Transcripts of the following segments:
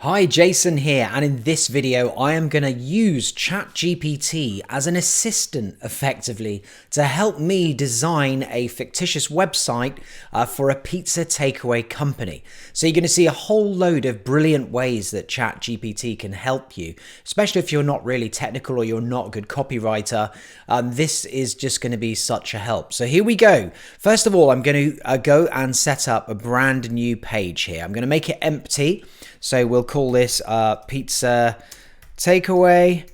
Hi, Jason here, and in this video I am going to use ChatGPT as an assistant effectively to help me design a fictitious website for a pizza takeaway company. So you're going to see a whole load of brilliant ways that ChatGPT can help you, especially if you're not really technical or you're not a good copywriter. This is just going to be such a help. So here we go. First of all, I'm going to go and set up a brand new page here. I'm going to make it empty. So we'll call this pizza takeaway,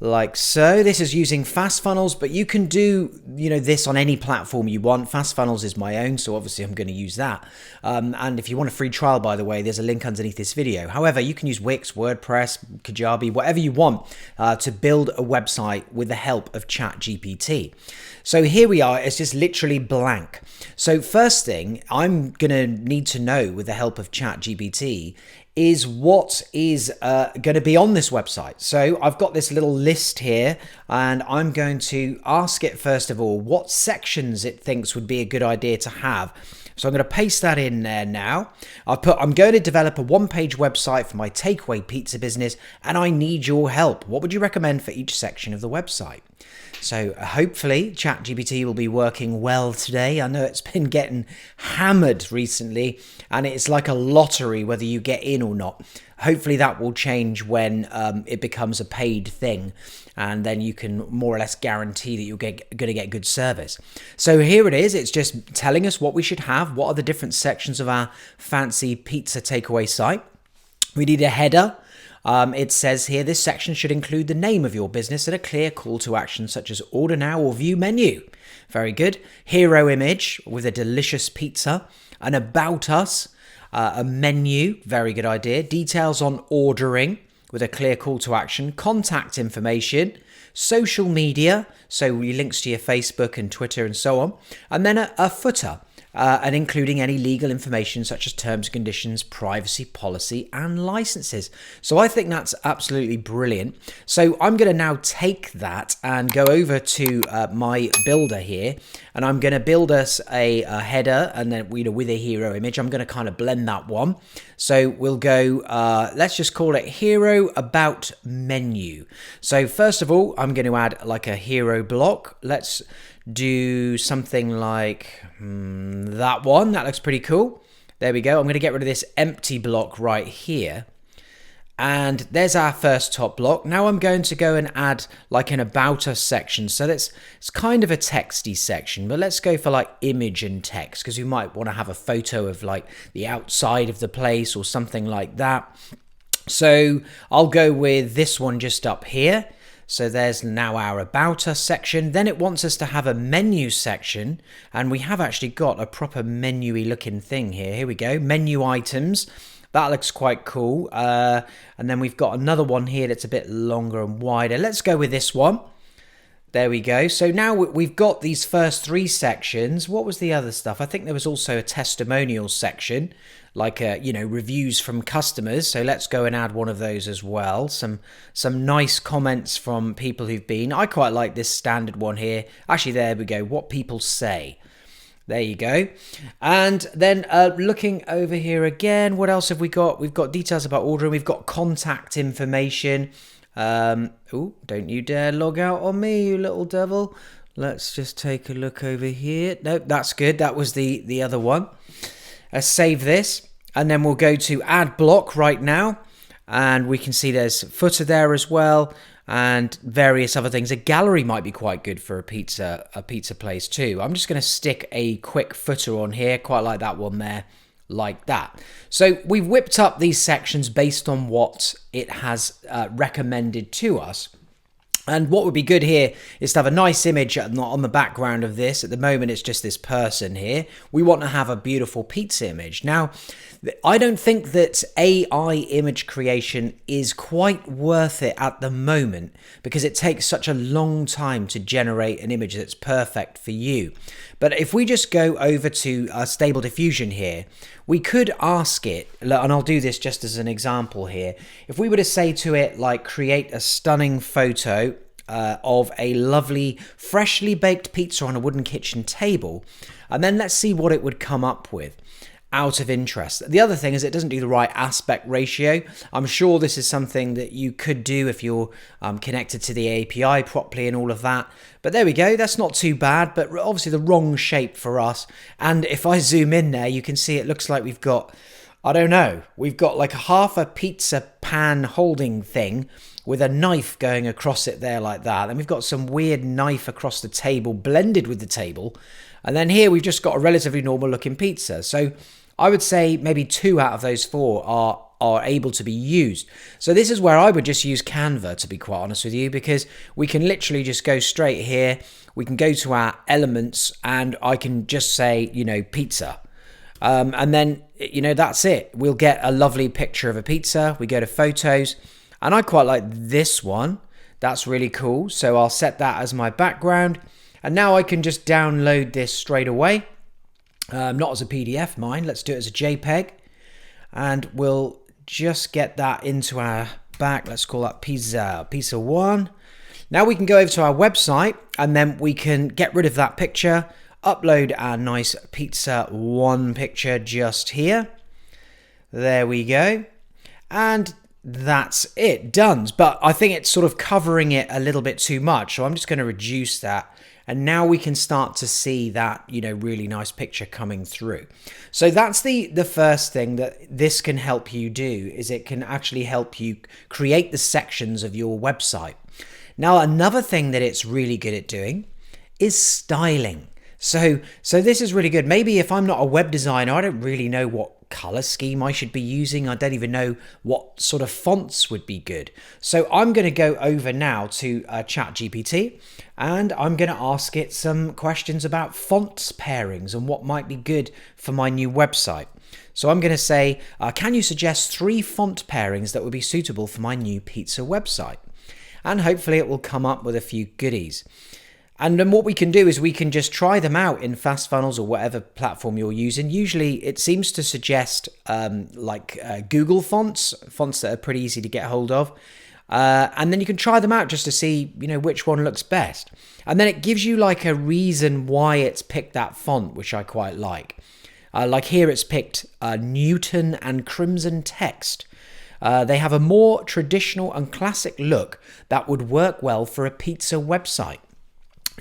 like so. This is using Fast Funnels, but you can do this on any platform you want. Fast Funnels is my own, so obviously I'm going to use that. And if you want a free trial, by the way, there's a link underneath this video. However, you can use Wix, WordPress, Kajabi, whatever you want to build a website with the help of ChatGPT. So here we are, it's just literally blank. So first thing I'm going to need to know with the help of ChatGPT is what is going to be on this website. So I've got this little list here and I'm going to ask it first of all what sections it thinks would be a good idea to have. So I'm going to paste that in there now. I'm going to develop a one-page website for my takeaway pizza business and I need your help. What would you recommend for each section of the website? So hopefully ChatGPT will be working well today. I know it's been getting hammered recently and it's like a lottery whether you get in or not. Hopefully that will change when it becomes a paid thing and then you can more or less guarantee that you're going to get good service. So here it is. It's just telling us what we should have. What are the different sections of our fancy pizza takeaway site? We need a header. It says here, this section should include the name of your business and a clear call to action such as order now or view menu. Very good. Hero image with a delicious pizza. An about us, a menu. Very good idea. Details on ordering with a clear call to action. Contact information. Social media. So links to your Facebook and Twitter and so on. And then a footer. And including any legal information such as terms and conditions, privacy policy and licenses. So I think that's absolutely brilliant. So I'm going to now take that and go over to my builder here and I'm going to build us a header and then with a hero image. I'm going to kind of blend that one. So we'll go, let's just call it hero about menu. So first of all, I'm going to add like a hero block. Let's do something like that one. That looks pretty cool. There we go. I'm going to get rid of this empty block right here. And there's our first top block. Now I'm going to go and add like an about us section. So it's kind of a texty section, but let's go for like image and text because we might want to have a photo of like the outside of the place or something like that. So I'll go with this one just up here. So there's now our about us section. Then it wants us to have a menu section and we have actually got a proper menu-y looking thing here. Here we go, menu items. That looks quite cool. And then we've got another one here that's a bit longer and wider. Let's go with this one. There we go. So now we've got these first three sections. What was the other stuff? I think there was also a testimonials section, like reviews from customers. So let's go and add one of those as well. Some nice comments from people who've been. I quite like this standard one here. Actually, there we go. What people say. There you go. And then looking over here again, what else have we got? We've got details about ordering. We've got contact information. Oh, don't you dare log out on me, you little devil. Let's just take a look over here. Nope, that's good. That was the other one. Save this. And then we'll go to add block right now. And we can see there's footer there as well. And various other things. A gallery might be quite good for a pizza place too. I'm just going to stick a quick footer on here. Quite like that one there. Like that. So we've whipped up these sections based on what it has recommended to us. And what would be good here is to have a nice image on the background of this. At the moment, it's just this person here. We want to have a beautiful pizza image. Now, I don't think that AI image creation is quite worth it at the moment because it takes such a long time to generate an image that's perfect for you. But if we just go over to Stable Diffusion here, we could ask it, and I'll do this just as an example here. If we were to say to it, like, create a stunning photo of a lovely, freshly baked pizza on a wooden kitchen table, and then let's see what it would come up with. out of interest. The other thing is it doesn't do the right aspect ratio. I'm sure this is something that you could do if you're connected to the API properly and all of that. But there we go, that's not too bad, but obviously the wrong shape for us. And if I zoom in there, you can see it looks like we've got, I don't know, we've got like half a pizza pan holding thing with a knife going across it there like that. Then we've got some weird knife across the table blended with the table. And then here we've just got a relatively normal looking pizza. So I would say maybe 2 out of those 4 are able to be used. So this is where I would just use Canva, to be quite honest with you, because we can literally just go straight here. We can go to our elements and I can just say, pizza. And then, that's it. We'll get a lovely picture of a pizza. We go to photos and I quite like this one. That's really cool. So I'll set that as my background. And now I can just download this straight away. Not as a PDF, mind. Let's do it as a JPEG. And we'll just get that into our back. Let's call that pizza 1. Now we can go over to our website and then we can get rid of that picture, upload our nice pizza 1 picture just here. There we go. And that's it, done. But I think it's sort of covering it a little bit too much. So I'm just going to reduce that. And now we can start to see that, really nice picture coming through. So that's the first thing that this can help you do, is it can actually help you create the sections of your website. Now, another thing that it's really good at doing is styling. So this is really good. Maybe if I'm not a web designer, I don't really know what color scheme I should be using. I don't even know what sort of fonts would be good. So I'm going to go over now to ChatGPT and I'm going to ask it some questions about fonts pairings and what might be good for my new website. So I'm going to say, can you suggest 3 font pairings that would be suitable for my new pizza website? And hopefully it will come up with a few goodies. And then what we can do is we can just try them out in FastFunnels or whatever platform you're using. Usually it seems to suggest Google fonts that are pretty easy to get hold of. And then you can try them out just to see, which one looks best. And then it gives you like a reason why it's picked that font, which I quite like. Like here it's picked Newton and Crimson Text. They have a more traditional and classic look that would work well for a pizza website.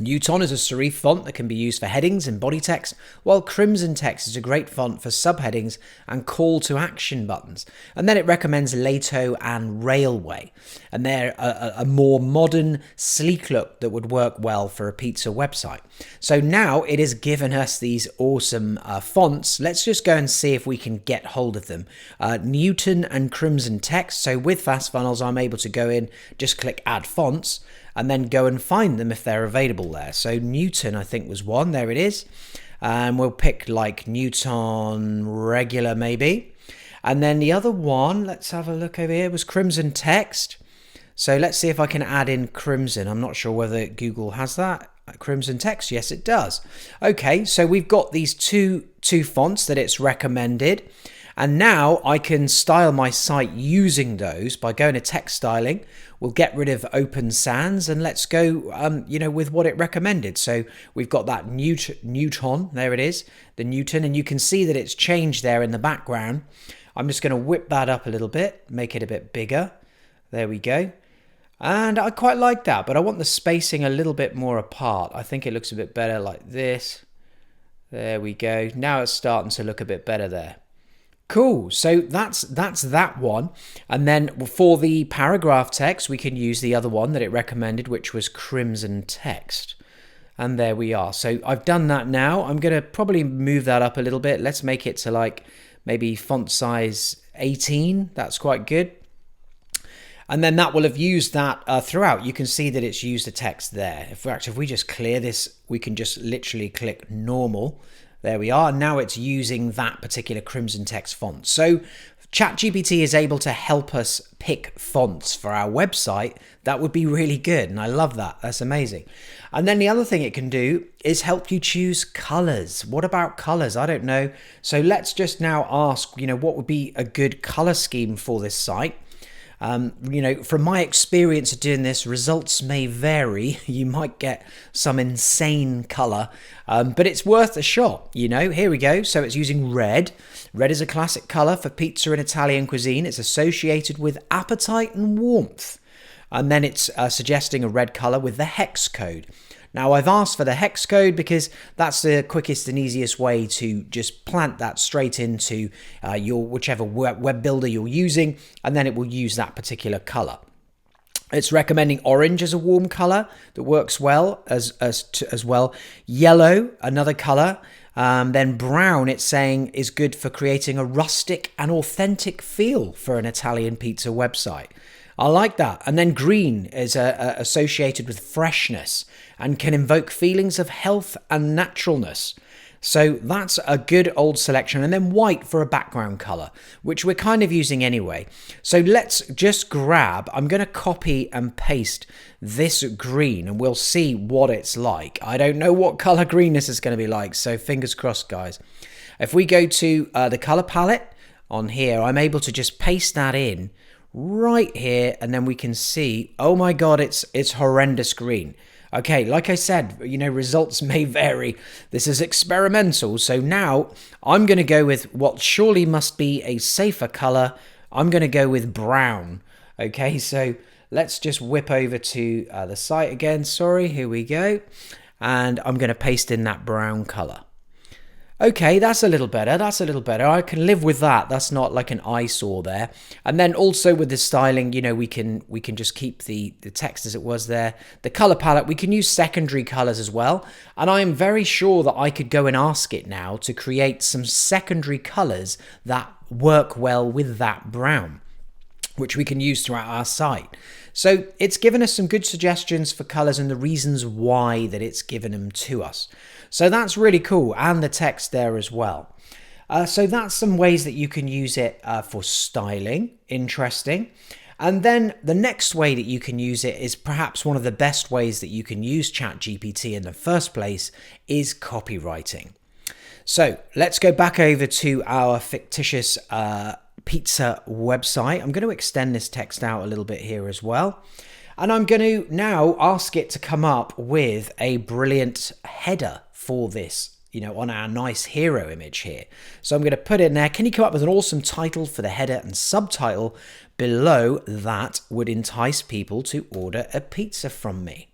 Newton is a serif font that can be used for headings and body text, while Crimson Text is a great font for subheadings and call to action buttons. And then it recommends Lato and Railway. And they're a more modern, sleek look that would work well for a pizza website. So now it has given us these awesome fonts. Let's just go and see if we can get hold of them. Newton and Crimson Text. So with FastFunnels, I'm able to go in, just click Add Fonts, and then go and find them if they're available there. So Newton, I think, was one. There it is. And we'll pick like Newton regular maybe. And then the other one, let's have a look over here, was Crimson Text. So let's see if I can add in Crimson. I'm not sure whether Google has that. Crimson Text, yes it does. Okay, so we've got these two fonts that it's recommended. And now I can style my site using those by going to text styling. We'll get rid of Open Sans and let's go, with what it recommended. So we've got that Newton, there it is, the Newton, and you can see that it's changed there in the background. I'm just going to whip that up a little bit, make it a bit bigger. There we go. And I quite like that, but I want the spacing a little bit more apart. I think it looks a bit better like this. There we go. Now it's starting to look a bit better there. Cool, so that's that one. And then for the paragraph text, we can use the other one that it recommended, which was Crimson Text. And there we are. So I've done that now. I'm going to probably move that up a little bit. Let's make it to like maybe font size 18. That's quite good. And then that will have used that throughout. You can see that it's used the text there. In fact, if we just clear this, we can just literally click normal. There we are. Now it's using that particular Crimson Text font. So ChatGPT is able to help us pick fonts for our website. That would be really good. And I love that. That's amazing. And then the other thing it can do is help you choose colors. What about colors? I don't know. So let's just now ask, what would be a good color scheme for this site? From my experience of doing this, results may vary. You might get some insane color, but it's worth a shot. Here we go. So it's using red. Red is a classic color for pizza and Italian cuisine. It's associated with appetite and warmth. And then it's suggesting a red color with the hex code. Now, I've asked for the hex code because that's the quickest and easiest way to just plant that straight into your whichever web builder you're using, and then it will use that particular color. It's recommending orange as a warm color that works well as well. Yellow, another color. Then brown, it's saying, is good for creating a rustic and authentic feel for an Italian pizza website. I like that. And then green is associated with freshness and can invoke feelings of health and naturalness. So that's a good old selection. And then white for a background color, which we're kind of using anyway. So let's just I'm going to copy and paste this green and we'll see what it's like. I don't know what color green this is going to be like, so fingers crossed, guys. If we go to the color palette on here, I'm able to just paste that in right here, and then we can see, oh my god, it's horrendous green. Okay, like I said, results may vary. This is experimental, so now I'm going to go with what surely must be a safer color. I'm going to go with brown. Okay, so let's just whip over to the site again. Sorry, here we go. And I'm going to paste in that brown color. Okay, that's a little better. I can live with that. That's not like an eyesore there. And then also with the styling, we can just keep the text as it was there. The color palette, we can use secondary colors as well. And I am very sure that I could go and ask it now to create some secondary colors that work well with that brown, which we can use throughout our site. So it's given us some good suggestions for colors and the reasons why that it's given them to us. So that's really cool, and the text there as well. So that's some ways that you can use it for styling. Interesting. And then the next way that you can use it is perhaps one of the best ways that you can use ChatGPT in the first place is copywriting. So let's go back over to our fictitious pizza website. I'm going to extend this text out a little bit here as well. And I'm going to now ask it to come up with a brilliant header for this, on our nice hero image here. So I'm going to put it in there. Can you come up with an awesome title for the header and subtitle below that would entice people to order a pizza from me?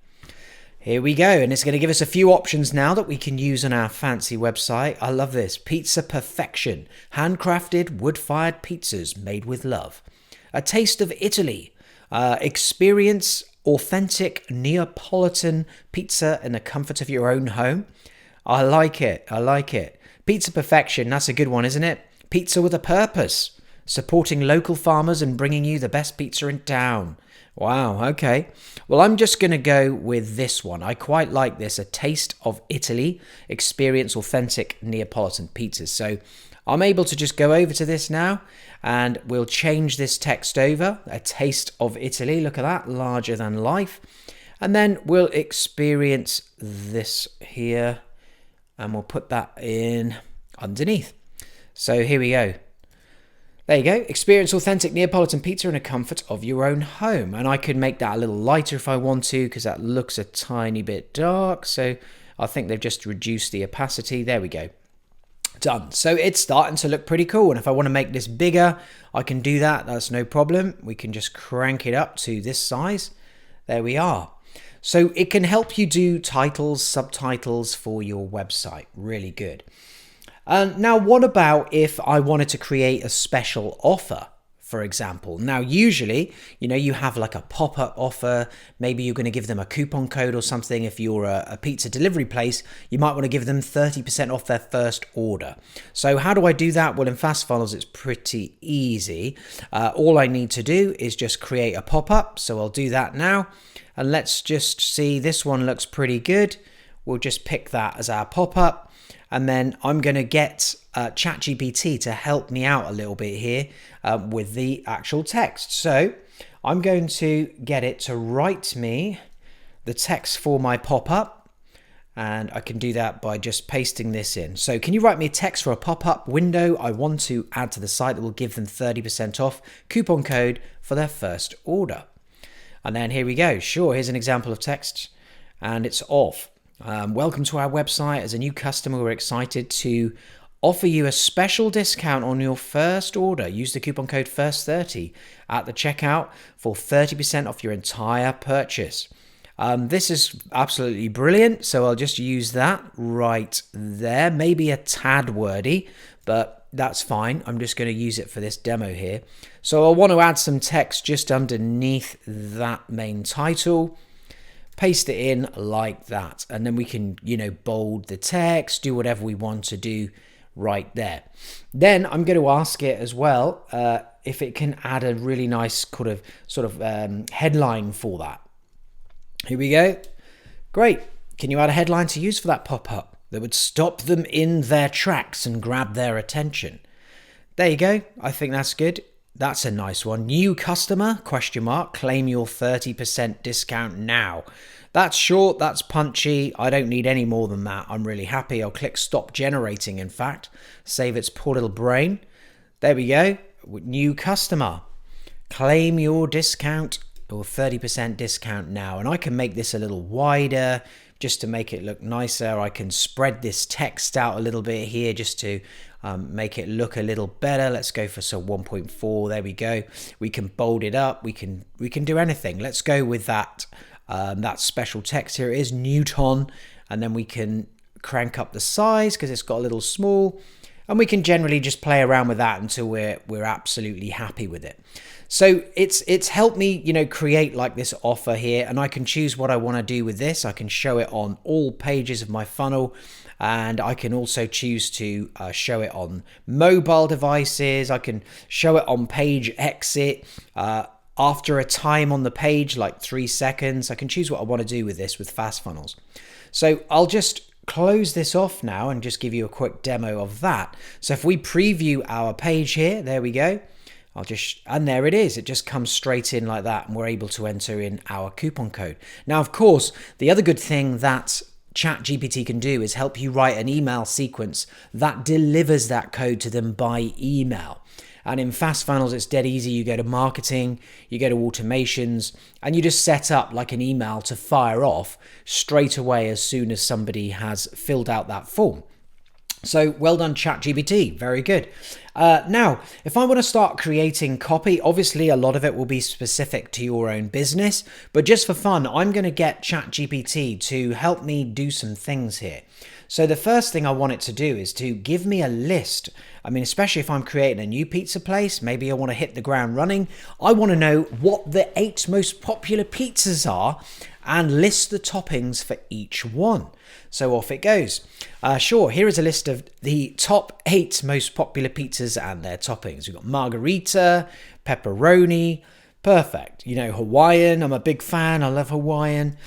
Here we go. And it's going to give us a few options now that we can use on our fancy website. I love this. Pizza perfection. Handcrafted wood-fired pizzas made with love. A taste of Italy. Experience authentic Neapolitan pizza in the comfort of your own home. I like it. Pizza perfection, that's a good one, isn't it? Pizza with a purpose. Supporting local farmers and bringing you the best pizza in town. Wow, okay. Well, I'm just going to go with this one. I quite like this. A taste of Italy. Experience authentic Neapolitan pizzas. So I'm able to just go over to this now and we'll change this text over. A taste of Italy. Look at that. Larger than life. And then we'll experience this here and we'll put that in underneath. So here we go. There you go. Experience authentic Neapolitan pizza in the comfort of your own home. And I could make that a little lighter if I want to because that looks a tiny bit dark. So I think they've just reduced the opacity. There we go. Done. So it's starting to look pretty cool. And if I want to make this bigger, I can do that. That's no problem. We can just crank it up to this size. There we are. So it can help you do titles, subtitles for your website. Really good. Now, what about if I wanted to create a special offer, for example? Now, usually, you have like a pop-up offer. Maybe you're going to give them a coupon code or something. If you're a pizza delivery place, you might want to give them 30% off their first order. So how do I do that? Well, in Fast Funnels, it's pretty easy. All I need to do is just create a pop-up. So I'll do that now. And let's just see, this one looks pretty good. We'll just pick that as our pop-up. And then I'm going to get ChatGPT to help me out a little bit here with the actual text. So I'm going to get it to write me the text for my pop-up. And I can do that by just pasting this in. So can you write me a text for a pop-up window I want to add to the site that will give them 30% off coupon code for their first order? And then here we go. Sure, here's an example of text, and it's off. Welcome to our website. As a new customer, we're excited to offer you a special discount on your first order. Use the coupon code FIRST30 at the checkout for 30% off your entire purchase. This is absolutely brilliant, so I'll just use that right there. Maybe a tad wordy, but that's fine. I'm just going to use it for this demo here. So I want to add some text just underneath that main title. Paste it in like that, and then we can, bold the text, do whatever we want to do right there. Then I'm going to ask it as well if it can add a really nice sort of headline for that. Here we go. Great. Can you add a headline to use for that pop-up that would stop them in their tracks and grab their attention? There you go. I think that's good. That's a nice one. New customer, ? Claim your 30% discount now. That's short. That's punchy. I don't need any more than that. I'm really happy. I'll click stop generating, in fact. Save its poor little brain. There we go. New customer. Claim your discount or 30% discount now. And I can make this a little wider just to make it look nicer. I can spread this text out a little bit here just to make it look a little better. Let's go for 1.4. There we go. We can bold it up. We can do anything. Let's go with that special text. Here it is, Newton, and then we can crank up the size because it's got a little small, and we can generally just play around with that until we're absolutely happy with it. So it's helped me, create like this offer here, and I can choose what I want to do with this. I can show it on all pages of my funnel, and I can also choose to show it on mobile devices. I can show it on page exit after a time on the page, like 3 seconds. I can choose what I want to do with this with fast funnels. So I'll just close this off now and just give you a quick demo of that. So if we preview our page here, there we go. And there it is. It just comes straight in like that, and we're able to enter in our coupon code. Now, of course, the other good thing that ChatGPT can do is help you write an email sequence that delivers that code to them by email. And in fast funnels, it's dead easy. You go to marketing, you go to automations, and you just set up like an email to fire off straight away as soon as somebody has filled out that form. So well done, ChatGPT. Very good. Now, if I want to start creating copy, obviously a lot of it will be specific to your own business, but just for fun, I'm going to get ChatGPT to help me do some things here. So the first thing I want it to do is to give me a list. I mean, especially if I'm creating a new pizza place, maybe I want to hit the ground running. I want to know what the 8 most popular pizzas are and list the toppings for each one. So off it goes. Sure, here is a list of the top 8 most popular pizzas and their toppings. We've got margarita, pepperoni, perfect. Hawaiian, I'm a big fan. I love Hawaiian.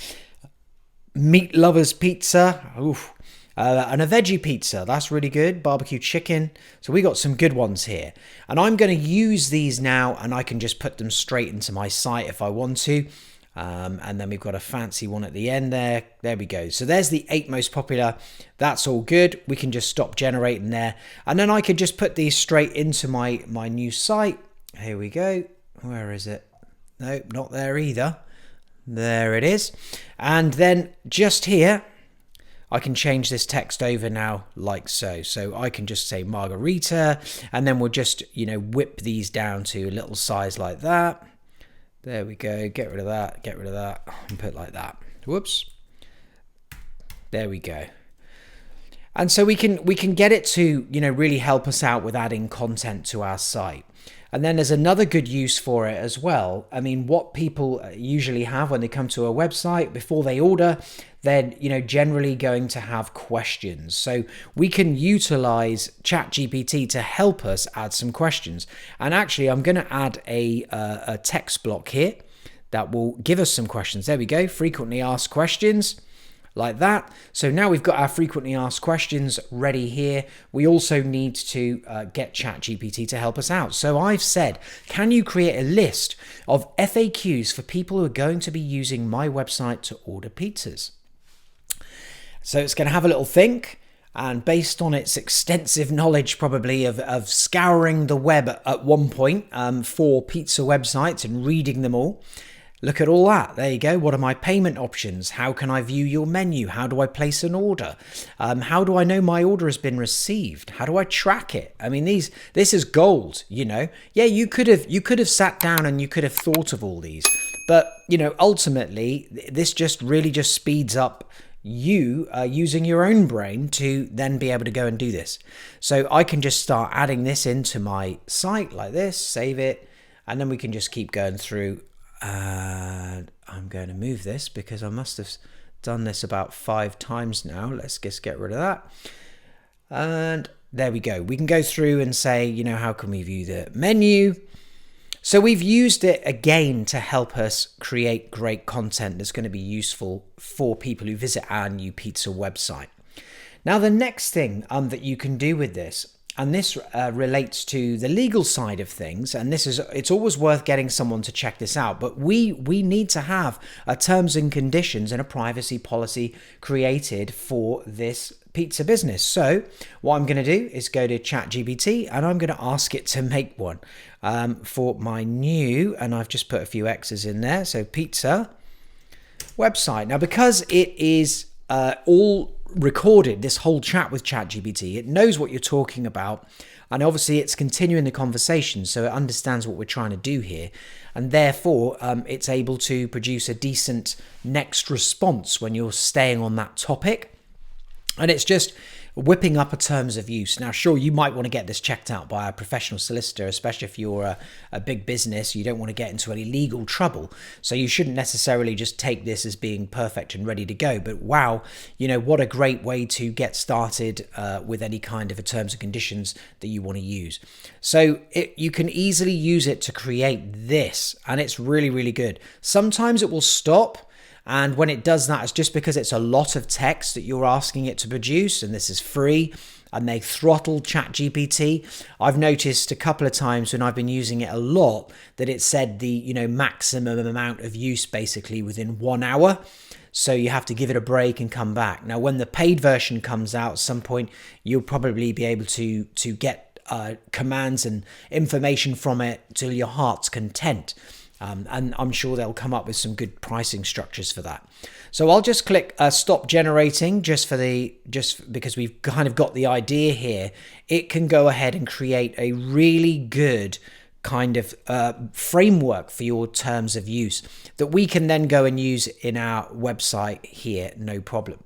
Meat lovers pizza. Oof. And a veggie pizza, that's really good. Barbecue chicken. So we got some good ones here. And I'm going to use these now, and I can just put them straight into my site if I want to. And then we've got a fancy one at the end there. There we go. So there's the 8 most popular. That's all good. We can just stop generating there. And then I could just put these straight into my new site. Here we go. Where is it? Nope, not there either. There it is. And then just here, I can change this text over now like so. So I can just say margarita, and then we'll just, whip these down to a little size like that. There we go. Get rid of that, and put it like that. Whoops. There we go. And so we can get it to, really help us out with adding content to our site. And then there's another good use for it as well. I mean, what people usually have when they come to a website before they order, they're, generally going to have questions. So we can utilize ChatGPT to help us add some questions. And actually, I'm going to add a text block here that will give us some questions. There we go. Frequently asked questions. Like that. So now we've got our frequently asked questions ready here. We also need to get ChatGPT to help us out. So I've said, can you create a list of FAQs for people who are going to be using my website to order pizzas? So it's going to have a little think, and based on its extensive knowledge probably of scouring the web at one point for pizza websites and reading them all, look at all that. There you go. What are my payment options? How can I view your menu? How do I place an order? How do I know my order has been received? How do I track it? I mean, this is gold, you know. Yeah, you could have sat down and you could have thought of all these. But, you know, ultimately, this just really just speeds up you using your own brain to then be able to go and do this. So I can just start adding this into my site like this, save it, and then we can just keep going through. And I'm going to move this because I must have done this about 5 times now. Let's just get rid of that. And there we go. We can go through and say, you know, how can we view the menu? So we've used it again to help us create great content that's going to be useful for people who visit our new pizza website. Now, the next thing that you can do with this, and this relates to the legal side of things, and it's always worth getting someone to check this out, but we need to have terms and conditions and a privacy policy created for this pizza business. So what I'm going to do is go to ChatGPT and I'm going to ask it to make one for my new, and I've just put a few X's in there, so pizza website. Now, because it is all recorded, this whole chat with ChatGPT, it knows what you're talking about, and obviously it's continuing the conversation, so it understands what we're trying to do here, and therefore it's able to produce a decent next response when you're staying on that topic. And it's just whipping up a terms of use. Now, sure, you might want to get this checked out by a professional solicitor, especially if you're a big business. You don't want to get into any legal trouble. So you shouldn't necessarily just take this as being perfect and ready to go. But wow, you know, what a great way to get started with any kind of a terms and conditions that you want to use. So you can easily use it to create this, and it's really, really good. Sometimes it will stop. And when it does that, it's just because it's a lot of text that you're asking it to produce, and this is free, and they throttle ChatGPT. I've noticed a couple of times when I've been using it a lot that it said the, you know, maximum amount of use basically within 1 hour. So you have to give it a break and come back. Now, when the paid version comes out at some point, you'll probably be able to get commands and information from it till your heart's content. And I'm sure they'll come up with some good pricing structures for that. So I'll just click stop generating just because we've kind of got the idea here. It can go ahead and create a really good kind of framework for your terms of use that we can then go and use in our website here, no problem.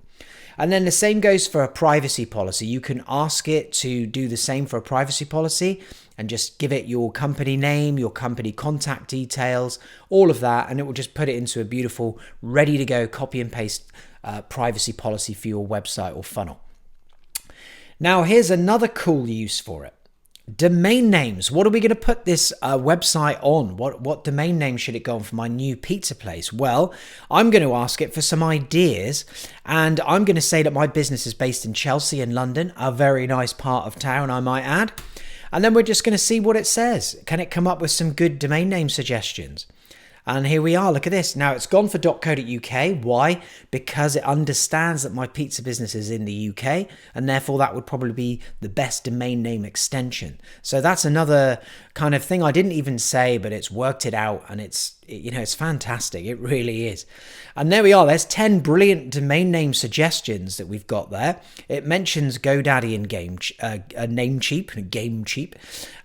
And then the same goes for a privacy policy. You can ask it to do the same for a privacy policy and just give it your company name, your company contact details, all of that, and it will just put it into a beautiful, ready to go, copy and paste privacy policy for your website or funnel. Now, here's another cool use for it. Domain names. What are we going to put this website on? What domain name should it go on for my new pizza place? Well, I'm going to ask it for some ideas, and I'm going to say that my business is based in Chelsea in London, a very nice part of town, I might add. And then we're just going to see what it says. Can it come up with some good domain name suggestions? And here we are, look at this. Now it's gone for .co.uk. Why? Because it understands that my pizza business is in the UK, and therefore that would probably be the best domain name extension. So that's another kind of thing I didn't even say, but it's worked it out, and it's fantastic. It really is. And there we are. There's 10 brilliant domain name suggestions that we've got there. It mentions GoDaddy and Gamecheap.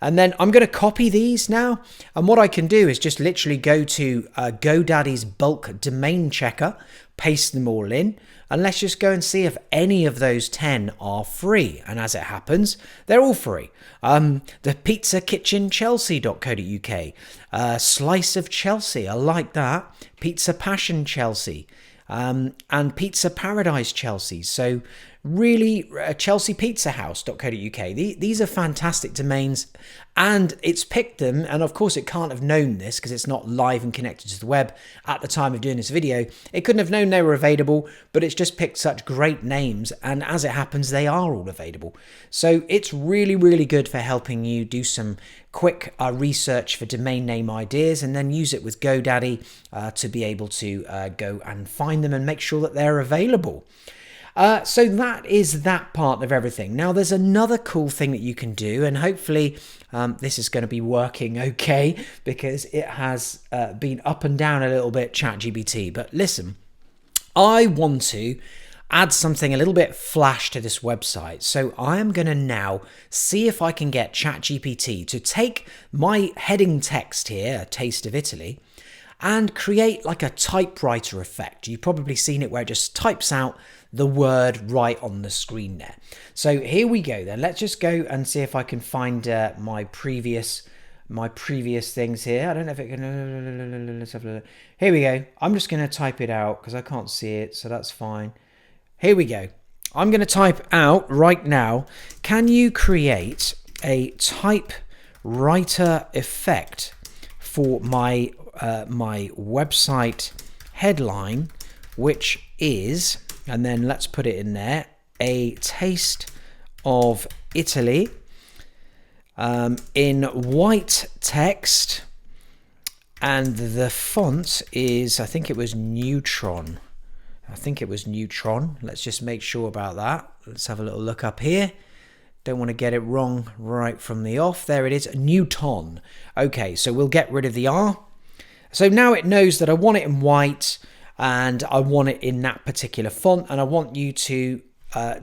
And then I'm going to copy these now. And what I can do is just literally go to GoDaddy's bulk domain checker, paste them all in, and let's just go and see if any of those 10 are free. And as it happens, they're all free. The Pizza Kitchen Chelsea.co.uk, Slice of Chelsea, I like that. Pizza Passion Chelsea, and Pizza Paradise Chelsea. So really, chelseapizzahouse.co.uk. These are fantastic domains, and it's picked them, and of course it can't have known this because it's not live and connected to the web at the time of doing this video. It couldn't have known they were available, but it's just picked such great names, and as it happens, they are all available. So it's really, really good for helping you do some quick research for domain name ideas, and then use it with GoDaddy to be able to go and find them and make sure that they're available. So that is that part of everything. Now there's another cool thing that you can do, and hopefully this is going to be working okay, because it has been up and down a little bit, ChatGPT. But listen, I want to add something a little bit flash to this website. So I am going to now see if I can get ChatGPT to take my heading text here, a taste of Italy, and create like a typewriter effect. You've probably seen it where it just types out the word right on the screen there. So here we go then. Let's just go and see if I can find my previous things here. I don't know if it can. Let's have a look. Here we go. I'm just going to type it out because I can't see it, so that's fine. Here we go. I'm going to type out right now. Can you create a typewriter effect for my my website headline, which is, and then let's put it in there, a taste of Italy, in white text, and the font is, I think it was Neutron. Let's just make sure about that. Let's have a little look up here. Don't want to get it wrong right from the off. There it is, Newton. Okay, so we'll get rid of the R. So now it knows that I want it in white and I want it in that particular font, and I want you to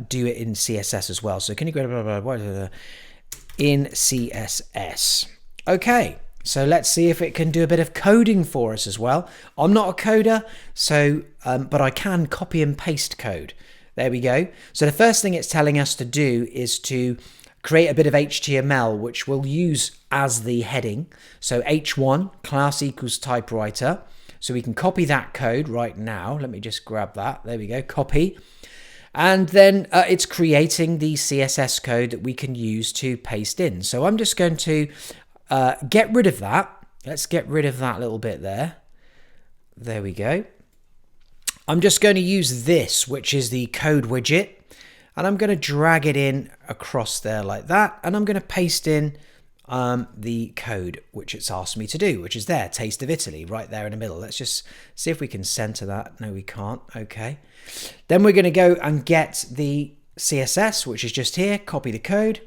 do it in CSS as well. So can you go in CSS? Okay, so let's see if it can do a bit of coding for us as well. I'm not a coder, so but I can copy and paste code. There we go. So the first thing it's telling us to do is to create a bit of HTML, which we'll use as the heading. So h1 class equals typewriter. So we can copy that code right now. Let me just grab that. There we go, copy. And then it's creating the CSS code that we can use to paste in. So I'm just going to get rid of that. Let's get rid of that little bit there. There we go. I'm just going to use this, which is the code widget, and I'm going to drag it in across there like that, and I'm going to paste in the code which it's asked me to do, which is there, Taste of Italy, right there in the middle. Let's just see if we can center that. No, we can't. Okay. Then we're going to go and get the CSS, which is just here, copy the code,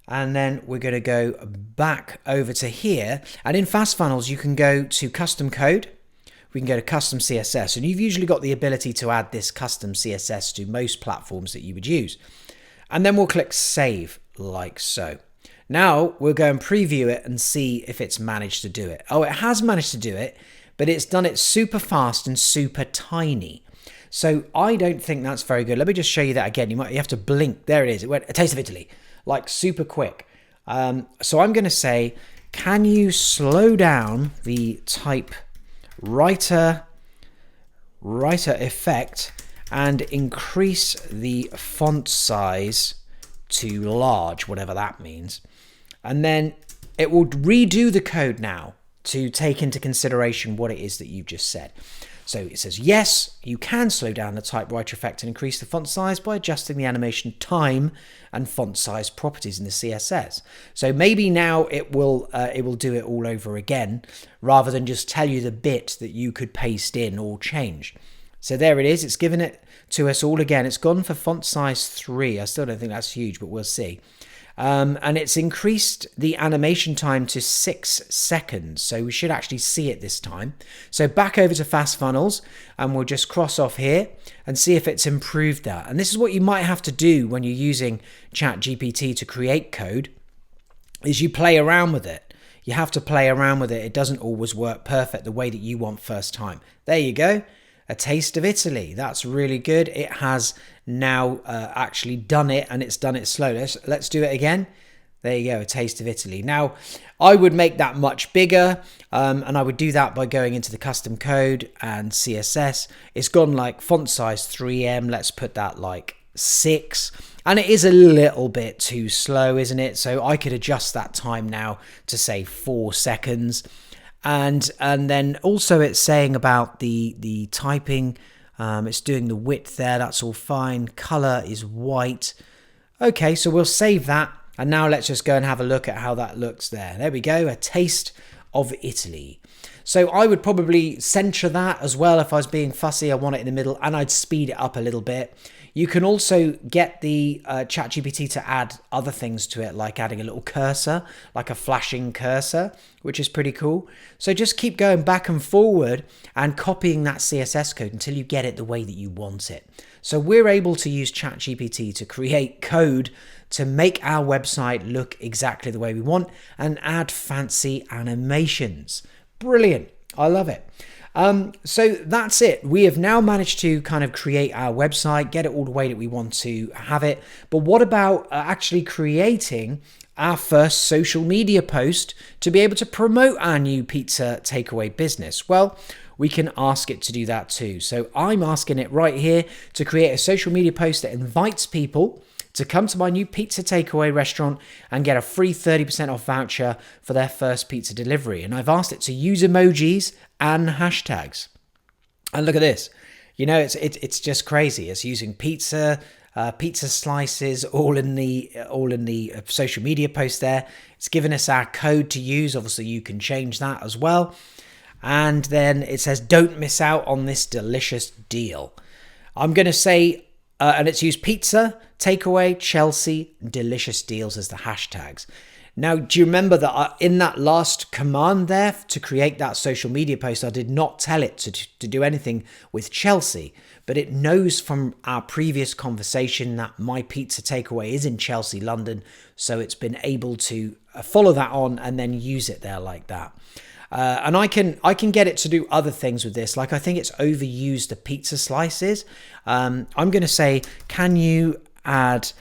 and then we're going to go back over to here, and in Fast Funnels you can go to custom code. We can go to custom CSS, and you've usually got the ability to add this custom CSS to most platforms that you would use. And then we'll click save like so. Now we'll go and preview it and see if it's managed to do it. Oh, it has managed to do it, but it's done it super fast and super tiny. So I don't think that's very good. Let me just show you that again. You have to blink. There it is. It went a Taste of Italy, like super quick. So I'm going to say, can you slow down the typewriter effect and increase the font size to large, whatever that means. And then it will redo the code now to take into consideration what it is that you've just said. So it says, yes, you can slow down the typewriter effect and increase the font size by adjusting the animation time and font size properties in the CSS. So maybe now it will do it all over again, rather than just tell you the bit that you could paste in or change. So there it is. It's given it to us all again. It's gone for font size 3. I still don't think that's huge, but we'll see. And it's increased the animation time to 6 seconds. So we should actually see it this time. So back over to Fast Funnels, and we'll just cross off here and see if it's improved that. And this is what you might have to do when you're using ChatGPT to create code, is you play around with it. You have to play around with it. It doesn't always work perfect the way that you want first time. There you go. A Taste of Italy. That's really good. It has now actually done it, and it's done it slow. Let's do it again. There you go, A Taste of Italy. Now, I would make that much bigger, and I would do that by going into the custom code and CSS. It's gone like font size 3M. Let's put that like 6. And it is a little bit too slow, isn't it? So I could adjust that time now to say 4 seconds. And then also it's saying about the typing, it's doing the width there, that's all fine. Color is white. Okay, so we'll save that, and now let's just go and have a look at how that looks there. There we go, A Taste of Italy. So I would probably center that as well if I was being fussy. I want it in the middle, and I'd speed it up a little bit. You can also get the ChatGPT to add other things to it, like adding a little cursor, like a flashing cursor, which is pretty cool. So just keep going back and forward and copying that CSS code until you get it the way that you want it. So we're able to use ChatGPT to create code to make our website look exactly the way we want and add fancy animations. Brilliant. I love it. So that's it. We have now managed to kind of create our website, get it all the way that we want to have it. But what about actually creating our first social media post to be able to promote our new pizza takeaway business? Well, we can ask it to do that too. So I'm asking it right here to create a social media post that invites people to come to my new pizza takeaway restaurant and get a free 30% off voucher for their first pizza delivery. And I've asked it to use emojis and hashtags. And look at this. You know, it's just crazy. It's using pizza slices all in the social media post there. It's given us our code to use. Obviously, you can change that as well. And then it says, don't miss out on this delicious deal. I'm going to say, and it's used pizza, takeaway, Chelsea, delicious deals as the hashtags. Now, do you remember that in that last command there to create that social media post, I did not tell it to do anything with Chelsea, but it knows from our previous conversation that my pizza takeaway is in Chelsea, London. So it's been able to follow that on and then use it there like that. And I can get it to do other things with this. Like I think it's overused the pizza slices. I'm going to say, can you add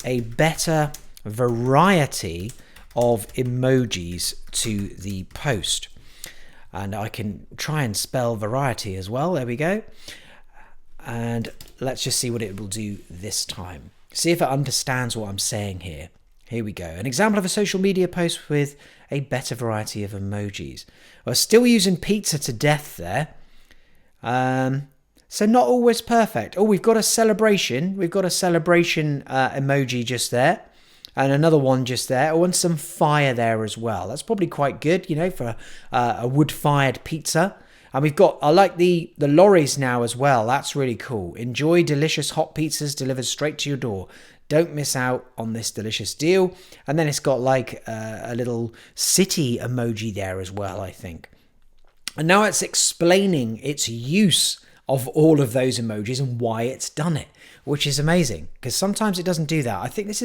a better variety of emojis to the post? And I can try and spell variety as well. There we go. And let's just see what it will do this time. See if it understands what I'm saying here. Here we go. An example of a social media post with a better variety of emojis. We're still using pizza to death there. So not always perfect. Oh, we've got a celebration. We've got a celebration emoji just there. And another one just there. Oh, and some fire there as well. That's probably quite good, you know, for a wood-fired pizza. And we've got, I like the lorries now as well. That's really cool. Enjoy delicious hot pizzas delivered straight to your door. Don't miss out on this delicious deal. And then it's got like a little city emoji there as well, I think. And now it's explaining its use of all of those emojis and why it's done it, which is amazing because sometimes it doesn't do that. I think this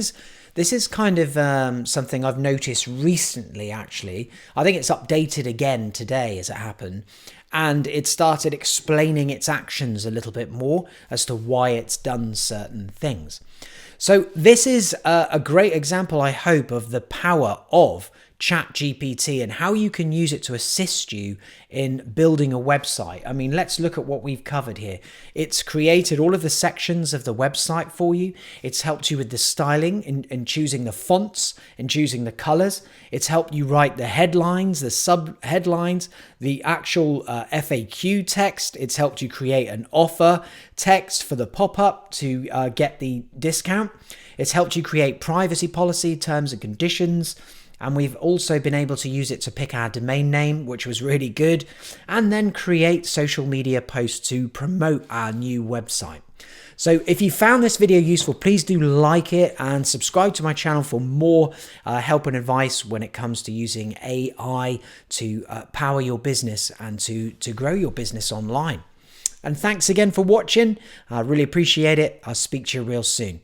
is kind of something I've noticed recently, actually. I think it's updated again today as it happened. And it started explaining its actions a little bit more as to why it's done certain things. So this is a great example, I hope, of the power of ChatGPT and how you can use it to assist you in building a website. I mean, let's look at what we've covered here. It's created all of the sections of the website for you. It's helped you with the styling and choosing the fonts and choosing the colors. It's helped you write the headlines, the sub-headlines, the actual FAQ text. It's helped you create an offer text for the pop-up to get the discount. It's helped you create privacy policy, terms and conditions. And we've also been able to use it to pick our domain name, which was really good, and then create social media posts to promote our new website. So if you found this video useful, please do like it and subscribe to my channel for more help and advice when it comes to using AI to power your business and to grow your business online. And thanks again for watching. I really appreciate it. I'll speak to you real soon.